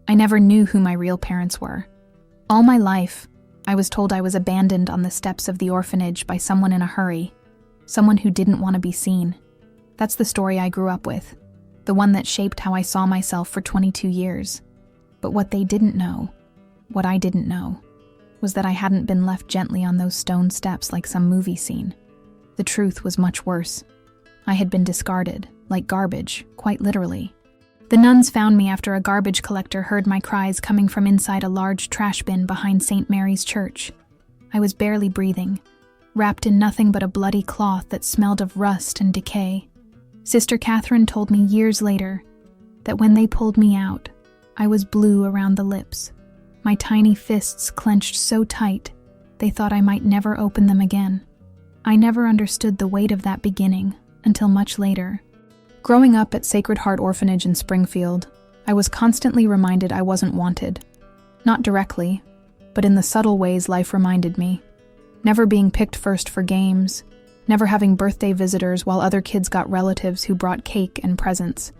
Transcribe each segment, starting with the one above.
I never knew who my real parents were. All my life, I was told I was abandoned on the steps of the orphanage by someone in a hurry, someone who didn't want to be seen. That's the story I grew up with, the one that shaped how I saw myself for 22 years. But what they didn't know, what I didn't know, was that I hadn't been left gently on those stone steps like some movie scene. The truth was much worse. I had been discarded, like garbage, quite literally. The nuns found me after a garbage collector heard my cries coming from inside a large trash bin behind St. Mary's Church. I was barely breathing, wrapped in nothing but a bloody cloth that smelled of rust and decay. Sister Catherine told me years later that when they pulled me out, I was blue around the lips. My tiny fists clenched so tight, they thought I might never open them again. I never understood the weight of that beginning until much later. Growing up at Sacred Heart Orphanage in Springfield, I was constantly reminded I wasn't wanted. Not directly, but in the subtle ways life reminded me. Never being picked first for games, never having birthday visitors while other kids got relatives who brought cake and presents,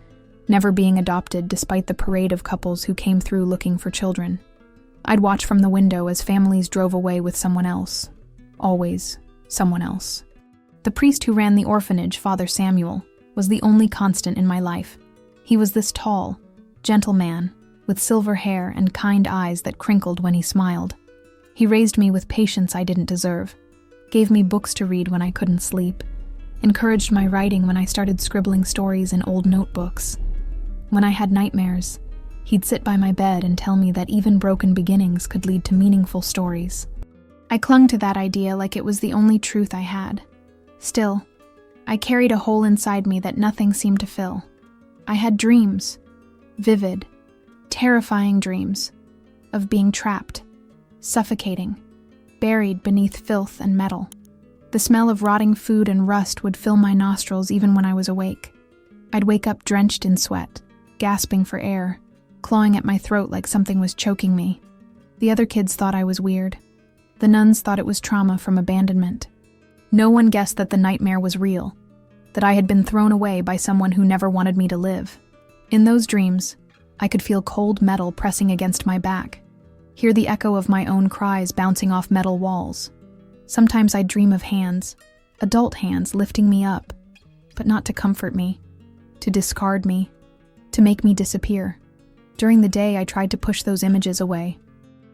never being adopted despite the parade of couples who came through looking for children. I'd watch from the window as families drove away with someone else. Always someone else. The priest who ran the orphanage, Father Samuel, was the only constant in my life. He was this tall, gentle man, with silver hair and kind eyes that crinkled when he smiled. He raised me with patience I didn't deserve, gave me books to read when I couldn't sleep, encouraged my writing when I started scribbling stories in old notebooks. When I had nightmares, he'd sit by my bed and tell me that even broken beginnings could lead to meaningful stories. I clung to that idea like it was the only truth I had. Still, I carried a hole inside me that nothing seemed to fill. I had dreams, vivid, terrifying dreams, of being trapped, suffocating, buried beneath filth and metal. The smell of rotting food and rust would fill my nostrils even when I was awake. I'd wake up drenched in sweat, gasping for air, clawing at my throat like something was choking me. The other kids thought I was weird. The nuns thought it was trauma from abandonment. No one guessed that the nightmare was real, that I had been thrown away by someone who never wanted me to live. In those dreams, I could feel cold metal pressing against my back, hear the echo of my own cries bouncing off metal walls. Sometimes I'd dream of hands, adult hands lifting me up, but not to comfort me, to discard me, to make me disappear. During the day, I tried to push those images away.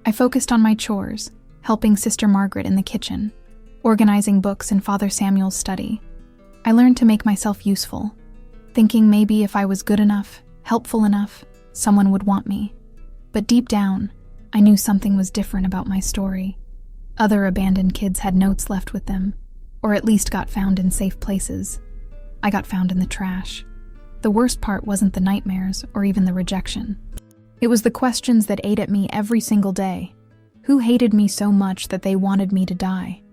I focused on my chores, helping Sister Margaret in the kitchen, organizing books in Father Samuel's study. I learned to make myself useful, thinking maybe if I was good enough, helpful enough, someone would want me. But deep down, I knew something was different about my story. Other abandoned kids had notes left with them, or at least got found in safe places. I got found in the trash. The worst part wasn't the nightmares or even the rejection. It was the questions that ate at me every single day. Who hated me so much that they wanted me to die?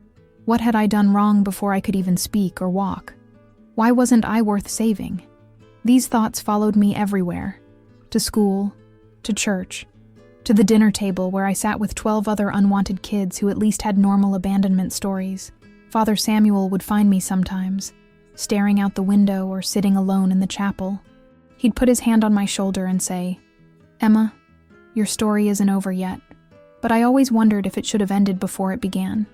What had I done wrong before I could even speak or walk? Why wasn't I worth saving? These thoughts followed me everywhere. To school, to church, to the dinner table where I sat with 12 other unwanted kids who at least had normal abandonment stories. Father Samuel would find me sometimes, staring out the window or sitting alone in the chapel. He'd put his hand on my shoulder and say, "Emma, your story isn't over yet." But I always wondered if it should have ended before it began.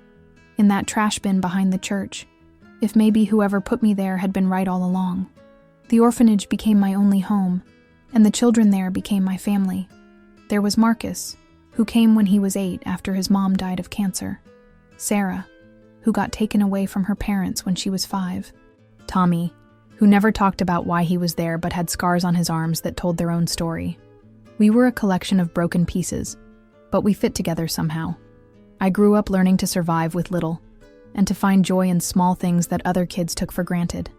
In that trash bin behind the church, if maybe whoever put me there had been right all along. The orphanage became my only home, and the children there became my family. There was Marcus, who came when he was 8 after his mom died of cancer. Sarah, who got taken away from her parents when she was 5. Tommy, who never talked about why he was there but had scars on his arms that told their own story. We were a collection of broken pieces, but we fit together somehow. I grew up learning to survive with little, and to find joy in small things that other kids took for granted.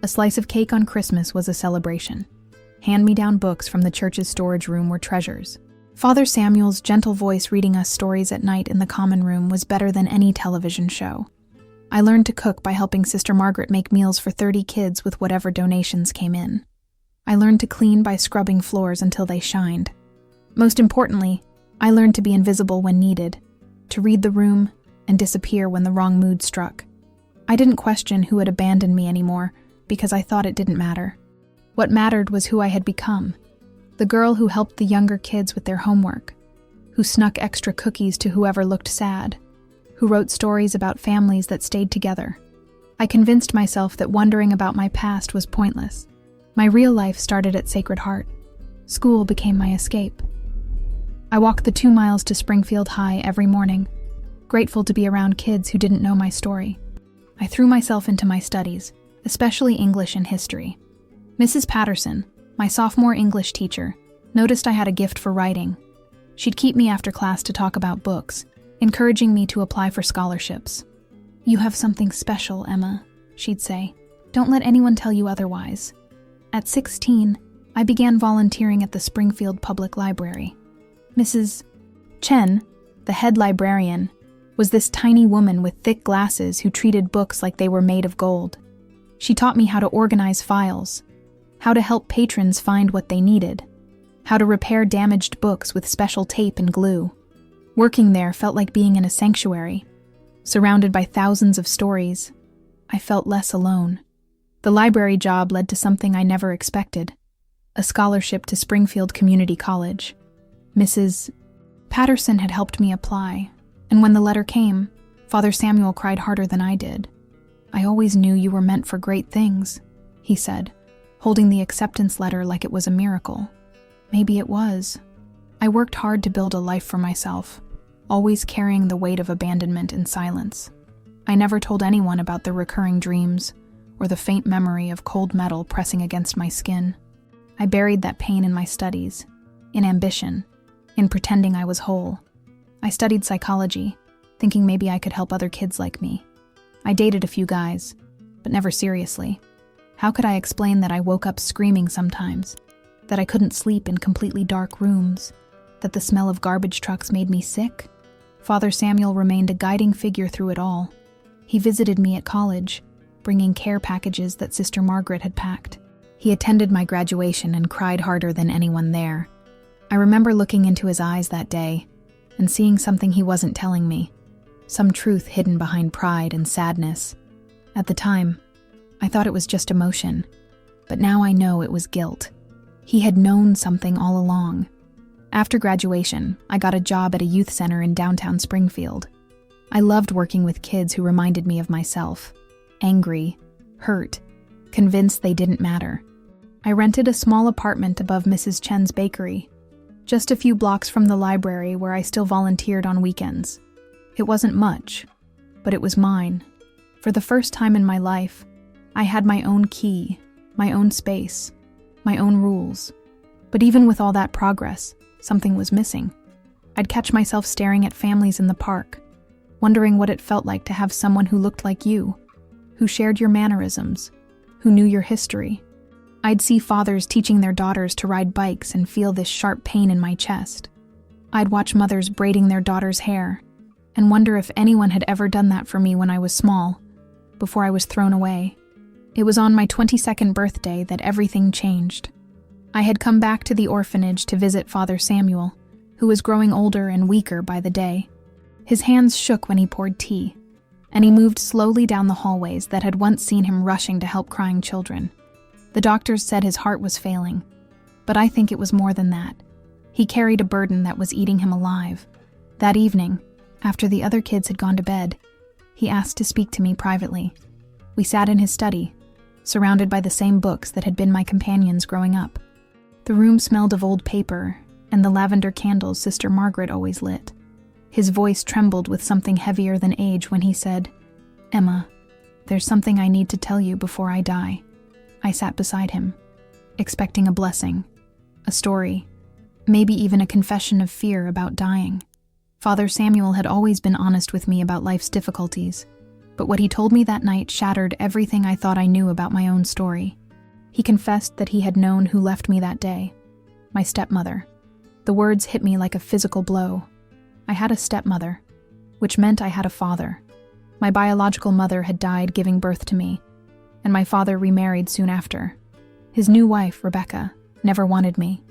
A slice of cake on Christmas was a celebration. Hand-me-down books from the church's storage room were treasures. Father Samuel's gentle voice reading us stories at night in the common room was better than any television show. I learned to cook by helping Sister Margaret make meals for 30 kids with whatever donations came in. I learned to clean by scrubbing floors until they shined. Most importantly, I learned to be invisible when needed, to read the room and disappear when the wrong mood struck. I didn't question who had abandoned me anymore because I thought it didn't matter. What mattered was who I had become. The girl who helped the younger kids with their homework, who snuck extra cookies to whoever looked sad, who wrote stories about families that stayed together. I convinced myself that wondering about my past was pointless. My real life started at Sacred Heart. School became my escape. I walked the 2 miles to Springfield High every morning, grateful to be around kids who didn't know my story. I threw myself into my studies, especially English and history. Mrs. Patterson, my sophomore English teacher, noticed I had a gift for writing. She'd keep me after class to talk about books, encouraging me to apply for scholarships. "You have something special, Emma," she'd say. "Don't let anyone tell you otherwise." At 16, I began volunteering at the Springfield Public Library. Mrs. Chen, the head librarian, was this tiny woman with thick glasses who treated books like they were made of gold. She taught me how to organize files, how to help patrons find what they needed, how to repair damaged books with special tape and glue. Working there felt like being in a sanctuary. Surrounded by thousands of stories, I felt less alone. The library job led to something I never expected, a scholarship to Springfield Community College. Mrs. Patterson had helped me apply, and when the letter came, Father Samuel cried harder than I did. "I always knew you were meant for great things," he said, holding the acceptance letter like it was a miracle. Maybe it was. I worked hard to build a life for myself, always carrying the weight of abandonment in silence. I never told anyone about the recurring dreams or the faint memory of cold metal pressing against my skin. I buried that pain in my studies, in ambition, in pretending I was whole. I studied psychology, thinking maybe I could help other kids like me. I dated a few guys, but never seriously. How could I explain that I woke up screaming sometimes, that I couldn't sleep in completely dark rooms, that the smell of garbage trucks made me sick? Father Samuel remained a guiding figure through it all. He visited me at college, bringing care packages that Sister Margaret had packed. He attended my graduation and cried harder than anyone there. I remember looking into his eyes that day and seeing something he wasn't telling me, some truth hidden behind pride and sadness. At the time, I thought it was just emotion, but now I know it was guilt. He had known something all along. After graduation, I got a job at a youth center in downtown Springfield. I loved working with kids who reminded me of myself, angry, hurt, convinced they didn't matter. I rented a small apartment above Mrs. Chen's bakery, just a few blocks from the library where I still volunteered on weekends. It wasn't much, but it was mine. For the first time in my life, I had my own key, my own space, my own rules. But even with all that progress, something was missing. I'd catch myself staring at families in the park, wondering what it felt like to have someone who looked like you, who shared your mannerisms, who knew your history. I'd see fathers teaching their daughters to ride bikes and feel this sharp pain in my chest. I'd watch mothers braiding their daughters' hair and wonder if anyone had ever done that for me when I was small, before I was thrown away. It was on my 22nd birthday that everything changed. I had come back to the orphanage to visit Father Samuel, who was growing older and weaker by the day. His hands shook when he poured tea, and he moved slowly down the hallways that had once seen him rushing to help crying children. The doctors said his heart was failing, but I think it was more than that. He carried a burden that was eating him alive. That evening, after the other kids had gone to bed, he asked to speak to me privately. We sat in his study, surrounded by the same books that had been my companions growing up. The room smelled of old paper and the lavender candles Sister Margaret always lit. His voice trembled with something heavier than age when he said, "Emma, there's something I need to tell you before I die." I sat beside him, expecting a blessing, a story, maybe even a confession of fear about dying. Father Samuel had always been honest with me about life's difficulties, but what he told me that night shattered everything I thought I knew about my own story. He confessed that he had known who left me that day, my stepmother. The words hit me like a physical blow. I had a stepmother, which meant I had a father. My biological mother had died giving birth to me, and my father remarried soon after. His new wife, Rebecca, never wanted me.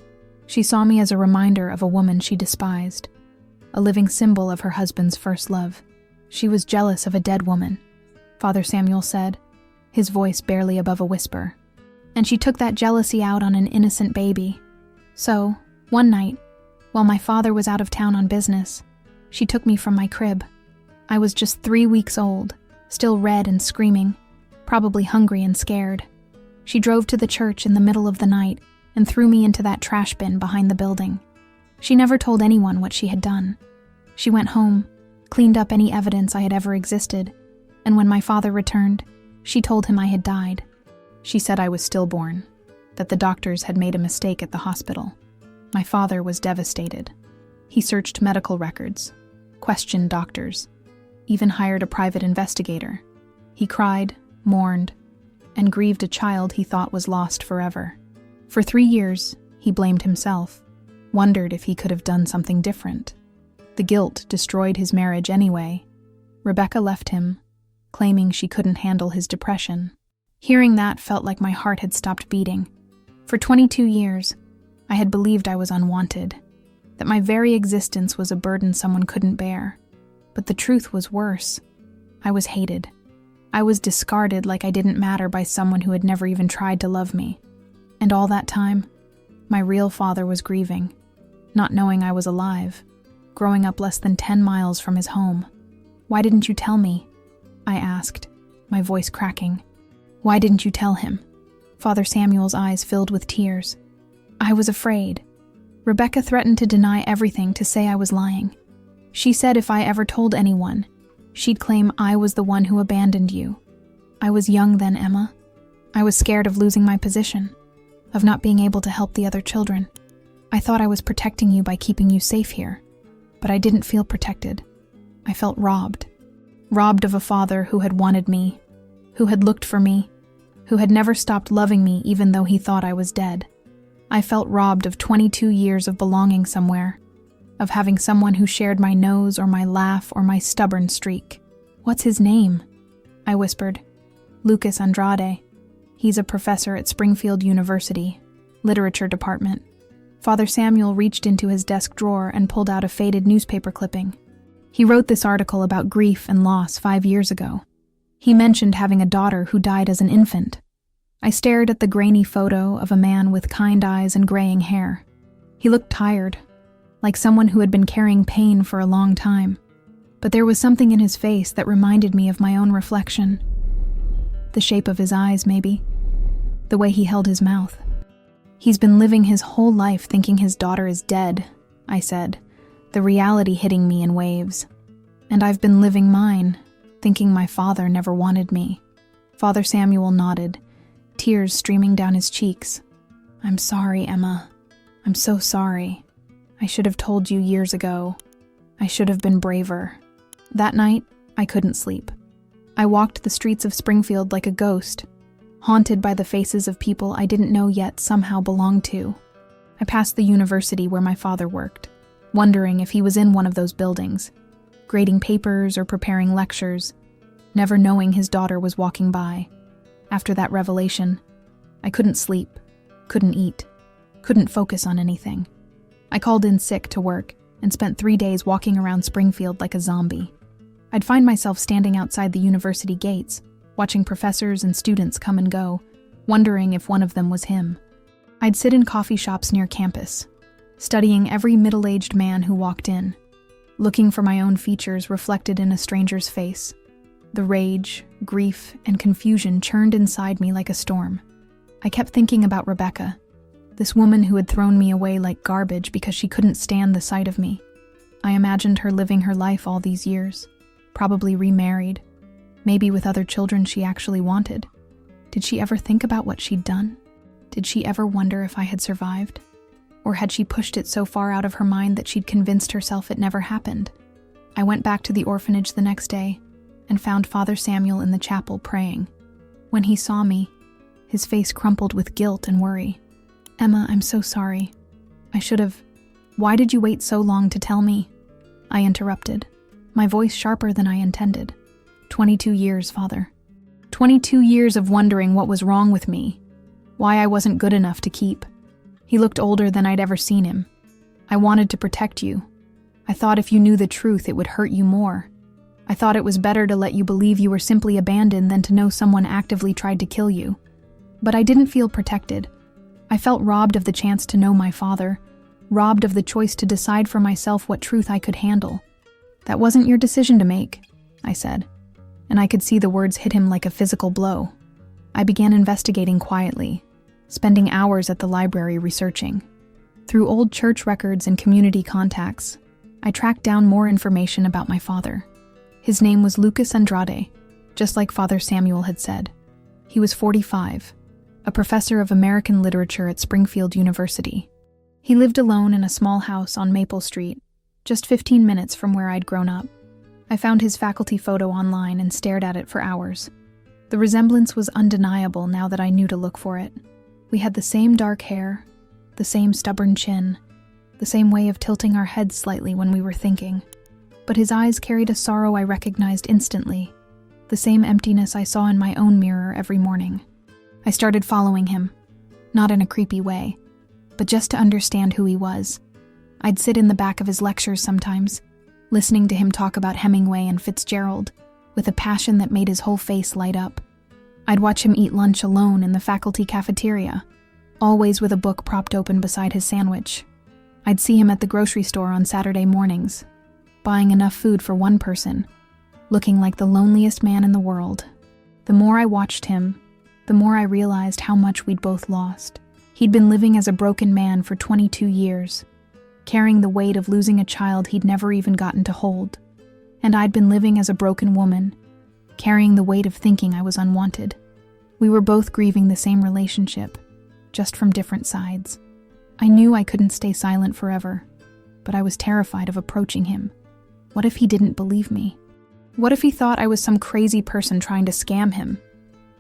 She saw me as a reminder of a woman she despised, a living symbol of her husband's first love. She was jealous of a dead woman, Father Samuel said, his voice barely above a whisper. And she took that jealousy out on an innocent baby. So, one night, while my father was out of town on business, she took me from my crib. I was just 3 weeks old, still red and screaming, probably hungry and scared. She drove to the church in the middle of the night and threw me into that trash bin behind the building. She never told anyone what she had done. She went home, cleaned up any evidence I had ever existed, and when my father returned, she told him I had died. She said I was stillborn, that the doctors had made a mistake at the hospital. My father was devastated. He searched medical records, questioned doctors, even hired a private investigator. He cried, mourned, and grieved a child he thought was lost forever. For 3 years, he blamed himself, wondered if he could have done something different. The guilt destroyed his marriage anyway. Rebecca left him, claiming she couldn't handle his depression. Hearing that felt like my heart had stopped beating. For 22 years, I had believed I was unwanted, that my very existence was a burden someone couldn't bear. But the truth was worse. I was hated. I was discarded like I didn't matter by someone who had never even tried to love me. And all that time, my real father was grieving, not knowing I was alive, growing up less than 10 miles from his home. "Why didn't you tell me?" I asked, my voice cracking. "Why didn't you tell him?" Father Samuel's eyes filled with tears. "I was afraid." Rebecca threatened to deny everything, to say I was lying. She said if I ever told anyone, she'd claim I was the one who abandoned you. I was young then, Emma. I was scared of losing my position, of not being able to help the other children. I thought I was protecting you by keeping you safe here, but I didn't feel protected. I felt robbed. Robbed of a father who had wanted me, who had looked for me, who had never stopped loving me even though he thought I was dead. I felt robbed of 22 years of belonging somewhere, of having someone who shared my nose or my laugh or my stubborn streak. "What's his name?" I whispered. "Lucas Andrade. He's a professor at Springfield University, literature department." Father Samuel reached into his desk drawer and pulled out a faded newspaper clipping. He wrote this article about grief and loss 5 years ago. He mentioned having a daughter who died as an infant. I stared at the grainy photo of a man with kind eyes and graying hair. He looked tired, like someone who had been carrying pain for a long time. But there was something in his face that reminded me of my own reflection. The shape of his eyes, maybe. The way he held his mouth. "He's been living his whole life thinking his daughter is dead," I said, the reality hitting me in waves. "And I've been living mine, thinking my father never wanted me." Father Samuel nodded, tears streaming down his cheeks. "I'm sorry, Emma. I'm so sorry. I should have told you years ago. I should have been braver." That night, I couldn't sleep. I walked the streets of Springfield like a ghost, haunted by the faces of people I didn't know yet somehow belonged to. I passed the university where my father worked, wondering if he was in one of those buildings, grading papers or preparing lectures, never knowing his daughter was walking by. After that revelation, I couldn't sleep, couldn't eat, couldn't focus on anything. I called in sick to work and spent 3 days walking around Springfield like a zombie. I'd find myself standing outside the university gates, watching professors and students come and go, wondering if one of them was him. I'd sit in coffee shops near campus, studying every middle-aged man who walked in, looking for my own features reflected in a stranger's face. The rage, grief, and confusion churned inside me like a storm. I kept thinking about Rebecca, this woman who had thrown me away like garbage because she couldn't stand the sight of me. I imagined her living her life all these years, probably remarried, maybe with other children she actually wanted. Did she ever think about what she'd done? Did she ever wonder if I had survived? Or had she pushed it so far out of her mind that she'd convinced herself it never happened? I went back to the orphanage the next day and found Father Samuel in the chapel praying. When he saw me, his face crumpled with guilt and worry. "Emma, I'm so sorry. I should have... Why did you wait so long to tell me?" I interrupted, my voice sharper than I intended. 22 years, Father. 22 years of wondering what was wrong with me, why I wasn't good enough to keep. He looked older than I'd ever seen him. "I wanted to protect you. I thought if you knew the truth, it would hurt you more. I thought it was better to let you believe you were simply abandoned than to know someone actively tried to kill you. But I didn't feel protected. I felt robbed of the chance to know my father, robbed of the choice to decide for myself what truth I could handle. "That wasn't your decision to make," I said, and I could see the words hit him like a physical blow. I began investigating quietly, spending hours at the library researching. Through old church records and community contacts, I tracked down more information about my father. His name was Lucas Andrade, just like Father Samuel had said. He was 45, a professor of American literature at Springfield University. He lived alone in a small house on Maple Street, just 15 minutes from where I'd grown up. I found his faculty photo online and stared at it for hours. The resemblance was undeniable now that I knew to look for it. We had the same dark hair, the same stubborn chin, the same way of tilting our heads slightly when we were thinking. But his eyes carried a sorrow I recognized instantly, the same emptiness I saw in my own mirror every morning. I started following him, not in a creepy way, but just to understand who he was. I'd sit in the back of his lectures sometimes, listening to him talk about Hemingway and Fitzgerald, with a passion that made his whole face light up. I'd watch him eat lunch alone in the faculty cafeteria, always with a book propped open beside his sandwich. I'd see him at the grocery store on Saturday mornings, buying enough food for one person, looking like the loneliest man in the world. The more I watched him, the more I realized how much we'd both lost. He'd been living as a broken man for 22 years, carrying the weight of losing a child he'd never even gotten to hold. And I'd been living as a broken woman, carrying the weight of thinking I was unwanted. We were both grieving the same relationship, just from different sides. I knew I couldn't stay silent forever, but I was terrified of approaching him. What if he didn't believe me? What if he thought I was some crazy person trying to scam him?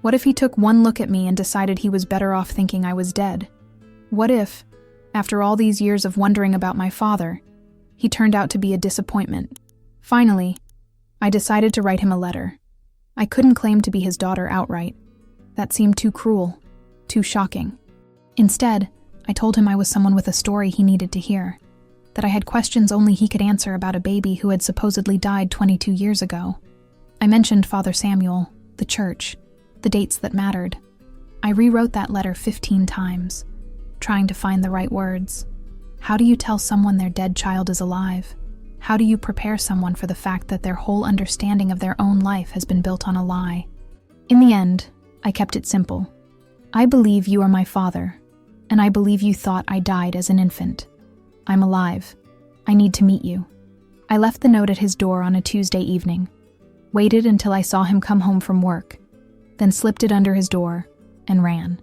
What if he took one look at me and decided he was better off thinking I was dead? What if, after all these years of wondering about my father, he turned out to be a disappointment? Finally, I decided to write him a letter. I couldn't claim to be his daughter outright. That seemed too cruel, too shocking. Instead, I told him I was someone with a story he needed to hear, that I had questions only he could answer about a baby who had supposedly died 22 years ago. I mentioned Father Samuel, the church, the dates that mattered. I rewrote that letter 15 times, trying to find the right words. How do you tell someone their dead child is alive? How do you prepare someone for the fact that their whole understanding of their own life has been built on a lie? In the end, I kept it simple. I believe you are my father, and I believe you thought I died as an infant. I'm alive. I need to meet you. I left the note at his door on a Tuesday evening, waited until I saw him come home from work, then slipped it under his door and ran.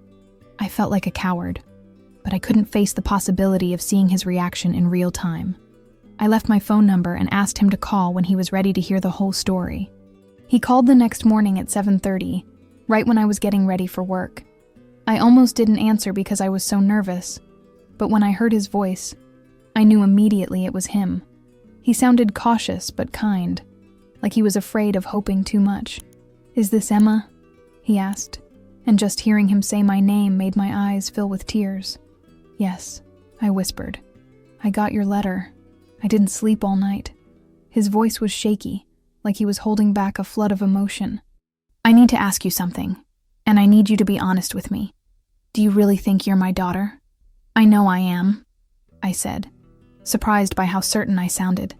I felt like a coward, but I couldn't face the possibility of seeing his reaction in real time. I left my phone number and asked him to call when he was ready to hear the whole story. He called the next morning at 7:30, right when I was getting ready for work. I almost didn't answer because I was so nervous, but when I heard his voice, I knew immediately it was him. He sounded cautious but kind, like he was afraid of hoping too much. "Is this Emma?" he asked, and just hearing him say my name made my eyes fill with tears. "Yes," I whispered. "I got your letter. I didn't sleep all night." His voice was shaky, like he was holding back a flood of emotion. "I need to ask you something, and I need you to be honest with me. Do you really think you're my daughter?" "I know I am," I said, surprised by how certain I sounded.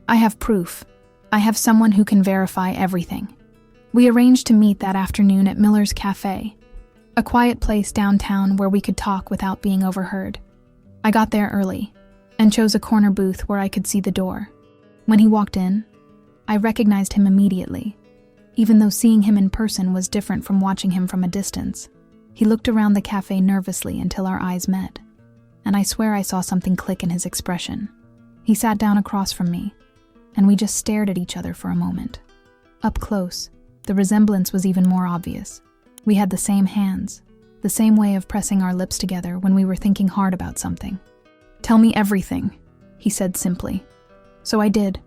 "I have proof. I have someone who can verify everything." We arranged to meet that afternoon at Miller's Cafe, a quiet place downtown where we could talk without being overheard. I got there early and chose a corner booth where I could see the door. When he walked in, I recognized him immediately, even though seeing him in person was different from watching him from a distance. He looked around the cafe nervously until our eyes met, and I swear I saw something click in his expression. He sat down across from me, and we just stared at each other for a moment. Up close, the resemblance was even more obvious. We had the same hands, the same way of pressing our lips together when we were thinking hard about something. "Tell me everything," he said simply. So I did.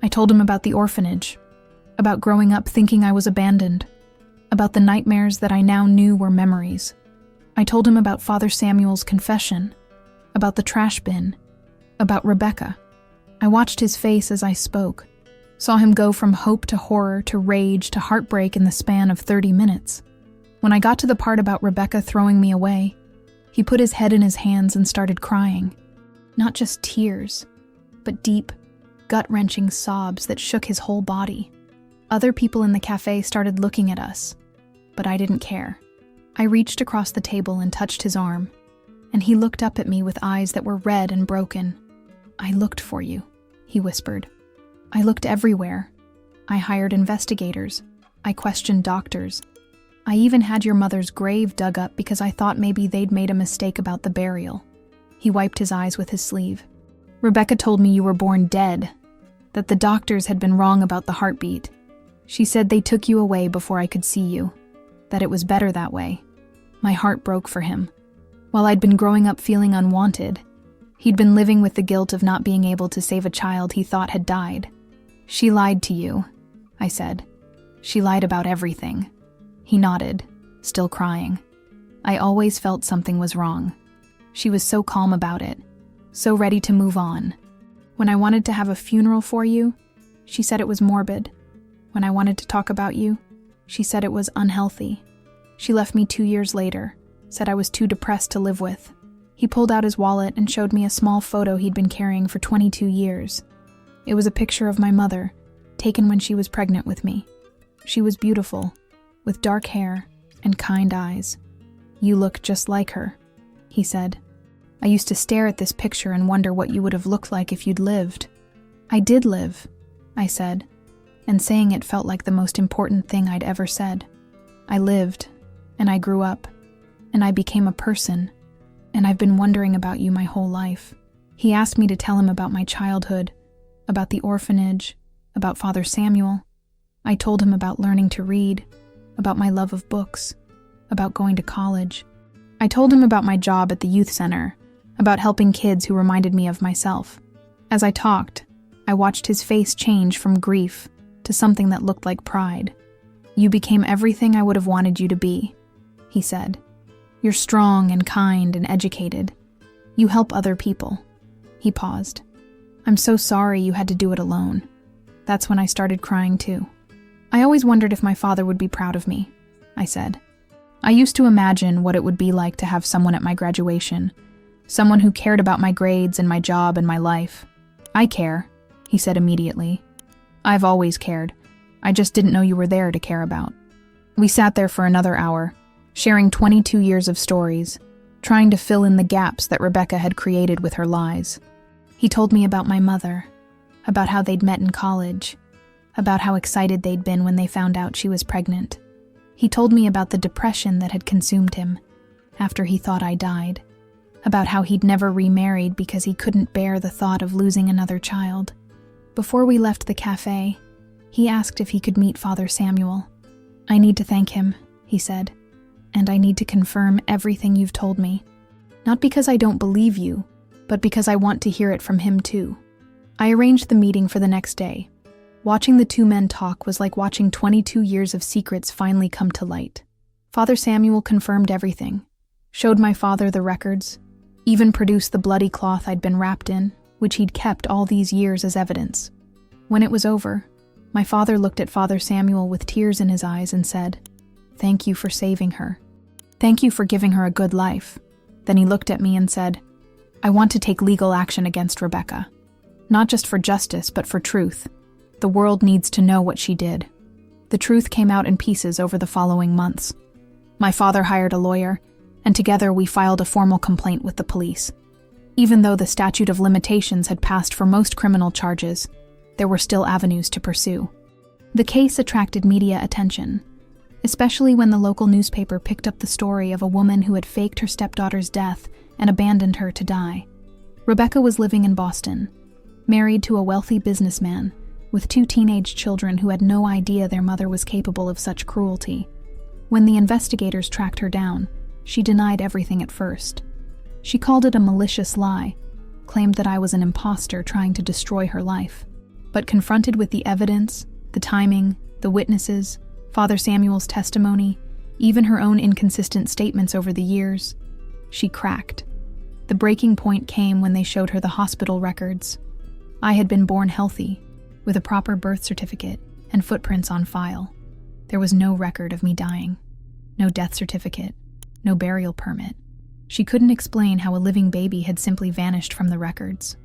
I told him about the orphanage, about growing up thinking I was abandoned, about the nightmares that I now knew were memories. I told him about Father Samuel's confession, about the trash bin, about Rebecca. I watched his face as I spoke, saw him go from hope to horror to rage to heartbreak in the span of 30 minutes. When I got to the part about Rebecca throwing me away, He put his head in his hands and started crying. Not just tears, but deep, gut-wrenching sobs that shook his whole body. Other people in the cafe started looking at us, but I didn't care. I reached across the table and touched his arm, and he looked up at me with eyes that were red and broken. "I looked for you," he whispered. "I looked everywhere. I hired investigators. I questioned doctors. I even had your mother's grave dug up because I thought maybe they'd made a mistake about the burial." He wiped his eyes with his sleeve. "Rebecca told me you were born dead, that the doctors had been wrong about the heartbeat. She said they took you away before I could see you, that it was better that way." My heart broke for him. While I'd been growing up feeling unwanted, he'd been living with the guilt of not being able to save a child he thought had died. "She lied to you," I said. "She lied about everything." He nodded, still crying. I always felt something was wrong. She was so calm about it, so ready to move on. When I wanted to have a funeral for you, she said it was morbid. When I wanted to talk about you, she said it was unhealthy. She left me 2 years later, said I was too depressed to live with. He pulled out his wallet and showed me a small photo he'd been carrying for 22 years. It was a picture of my mother, taken when she was pregnant with me. She was beautiful, with dark hair and kind eyes. "You look just like her," he said. "I used to stare at this picture and wonder what you would have looked like if you'd lived." "I did live," I said, and saying it felt like the most important thing I'd ever said. "I lived, and I grew up, and I became a person, and I've been wondering about you my whole life." He asked me to tell him about my childhood, about the orphanage, about Father Samuel. I told him about learning to read, about my love of books, about going to college. I told him about my job at the youth center, about helping kids who reminded me of myself. As I talked, I watched his face change from grief to something that looked like pride. "You became everything I would have wanted you to be," he said. "You're strong and kind and educated. You help other people." He paused. "I'm so sorry you had to do it alone." That's when I started crying too. "I always wondered if my father would be proud of me," I said. "I used to imagine what it would be like to have someone at my graduation, someone who cared about my grades and my job and my life." "I care," he said immediately. "I've always cared. I just didn't know you were there to care about." We sat there for another hour, sharing 22 years of stories, trying to fill in the gaps that Rebecca had created with her lies. He told me about my mother, about how they'd met in college, about how excited they'd been when they found out she was pregnant. He told me about the depression that had consumed him after he thought I died, about how he'd never remarried because he couldn't bear the thought of losing another child. Before we left the cafe, he asked if he could meet Father Samuel. "I need to thank him," he said, "and I need to confirm everything you've told me. Not because I don't believe you, but because I want to hear it from him too." I arranged the meeting for the next day. Watching the two men talk was like watching 22 years of secrets finally come to light. Father Samuel confirmed everything, showed my father the records, even produced the bloody cloth I'd been wrapped in, which he'd kept all these years as evidence. When it was over, my father looked at Father Samuel with tears in his eyes and said, "Thank you for saving her. Thank you for giving her a good life." Then he looked at me and said, "I want to take legal action against Rebecca. Not just for justice, but for truth. The world needs to know what she did." The truth came out in pieces over the following months. My father hired a lawyer, and together we filed a formal complaint with the police. Even though the statute of limitations had passed for most criminal charges, there were still avenues to pursue. The case attracted media attention, especially when the local newspaper picked up the story of a woman who had faked her stepdaughter's death and abandoned her to die. Rebecca was living in Boston, married to a wealthy businessman, with 2 teenage children who had no idea their mother was capable of such cruelty. When the investigators tracked her down, she denied everything at first. She called it a malicious lie, claimed that I was an imposter trying to destroy her life. But confronted with the evidence, the timing, the witnesses, Father Samuel's testimony, even her own inconsistent statements over the years, she cracked. The breaking point came when they showed her the hospital records. I had been born healthy, with a proper birth certificate and footprints on file. There was no record of me dying. No death certificate, no burial permit, She couldn't explain how a living baby had simply vanished from the records.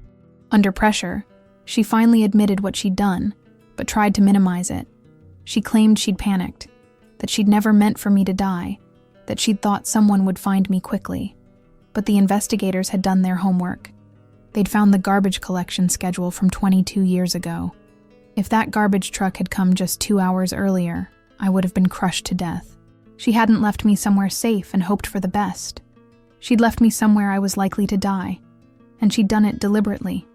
Under pressure, she finally admitted what she'd done, but tried to minimize it. She claimed she'd panicked, that she'd never meant for me to die, that she'd thought someone would find me quickly. But the investigators had done their homework. They'd found the garbage collection schedule from 22 years ago. If that garbage truck had come just 2 hours earlier, I would have been crushed to death. She hadn't left me somewhere safe and hoped for the best. She'd left me somewhere I was likely to die, and she'd done it deliberately.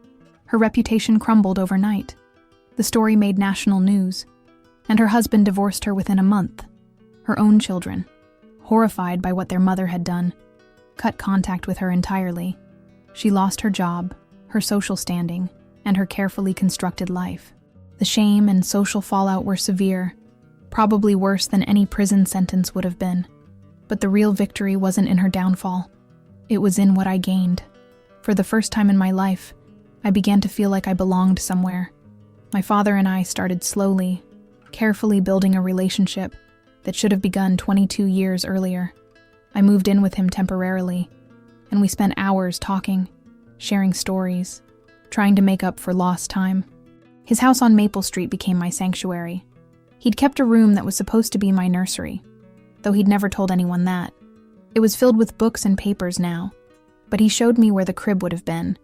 Her reputation crumbled overnight. The story made national news, and her husband divorced her within a month. Her own children, horrified by what their mother had done, cut contact with her entirely. She lost her job, her social standing, and her carefully constructed life. The shame and social fallout were severe, probably worse than any prison sentence would have been. But the real victory wasn't in her downfall. It was in what I gained. For the first time in my life, I began to feel like I belonged somewhere. My father and I started slowly, carefully building a relationship that should have begun 22 years earlier. I moved in with him temporarily, and we spent hours talking, sharing stories, trying to make up for lost time. His house on Maple Street became my sanctuary. He'd kept a room that was supposed to be my nursery, though he'd never told anyone that. It was filled with books and papers now, but he showed me where the crib would have been,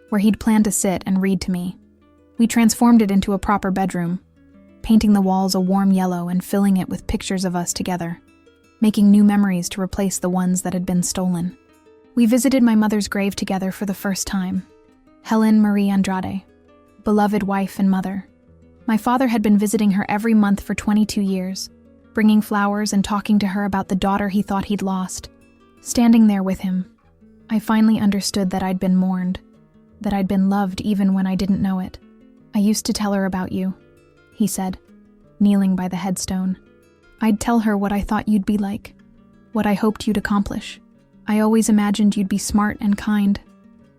where he'd planned to sit and read to me. We transformed it into a proper bedroom, painting the walls a warm yellow and filling it with pictures of us together, making new memories to replace the ones that had been stolen. We visited my mother's grave together for the first time. Helen Marie Andrade, beloved wife and mother. My father had been visiting her every month for 22 years, bringing flowers and talking to her about the daughter he thought he'd lost. Standing there with him, I finally understood that I'd been mourned, that I'd been loved even when I didn't know it. "I used to tell her about you," he said, kneeling by the headstone. "I'd tell her what I thought you'd be like, what I hoped you'd accomplish. I always imagined you'd be smart and kind,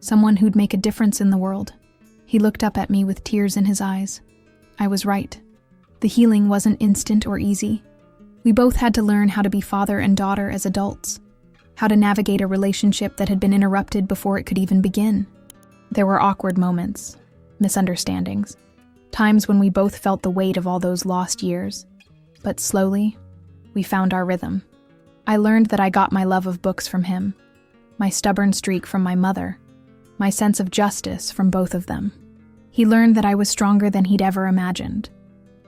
someone who'd make a difference in the world." He looked up at me with tears in his eyes. I was right. The healing wasn't instant or easy. We both had to learn how to be father and daughter as adults, how to navigate a relationship that had been interrupted before it could even begin. There were awkward moments, misunderstandings, times when we both felt the weight of all those lost years. But slowly, we found our rhythm. I learned that I got my love of books from him, my stubborn streak from my mother, my sense of justice from both of them. He learned that I was stronger than he'd ever imagined,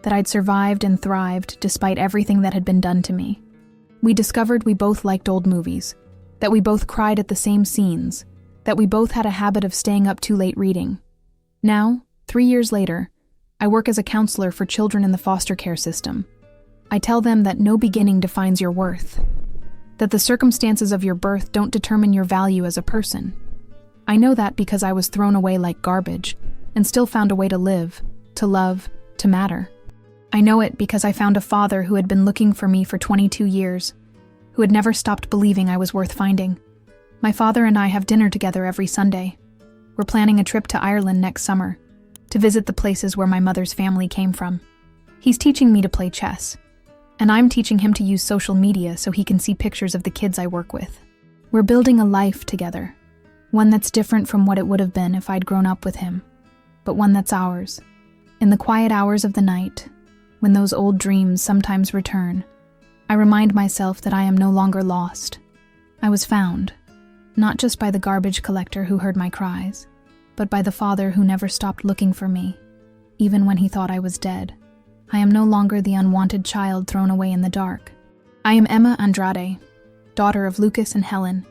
that I'd survived and thrived despite everything that had been done to me. We discovered we both liked old movies, that we both cried at the same scenes, that we both had a habit of staying up too late reading. Now, 3 years later, I work as a counselor for children in the foster care system. I tell them that no beginning defines your worth, that the circumstances of your birth don't determine your value as a person. I know that because I was thrown away like garbage and still found a way to live, to love, to matter. I know it because I found a father who had been looking for me for 22 years, who had never stopped believing I was worth finding. My father and I have dinner together every Sunday. We're planning a trip to Ireland next summer, to visit the places where my mother's family came from. He's teaching me to play chess, and I'm teaching him to use social media so he can see pictures of the kids I work with. We're building a life together, one that's different from what it would have been if I'd grown up with him, but one that's ours. In the quiet hours of the night, when those old dreams sometimes return, I remind myself that I am no longer lost. I was found, not just by the garbage collector who heard my cries, but by the father who never stopped looking for me, even when he thought I was dead. I am no longer the unwanted child thrown away in the dark. I am Emma Andrade, daughter of Lucas and Helen,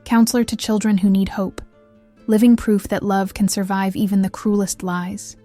counselor to children who need hope, living proof that love can survive even the cruelest lies.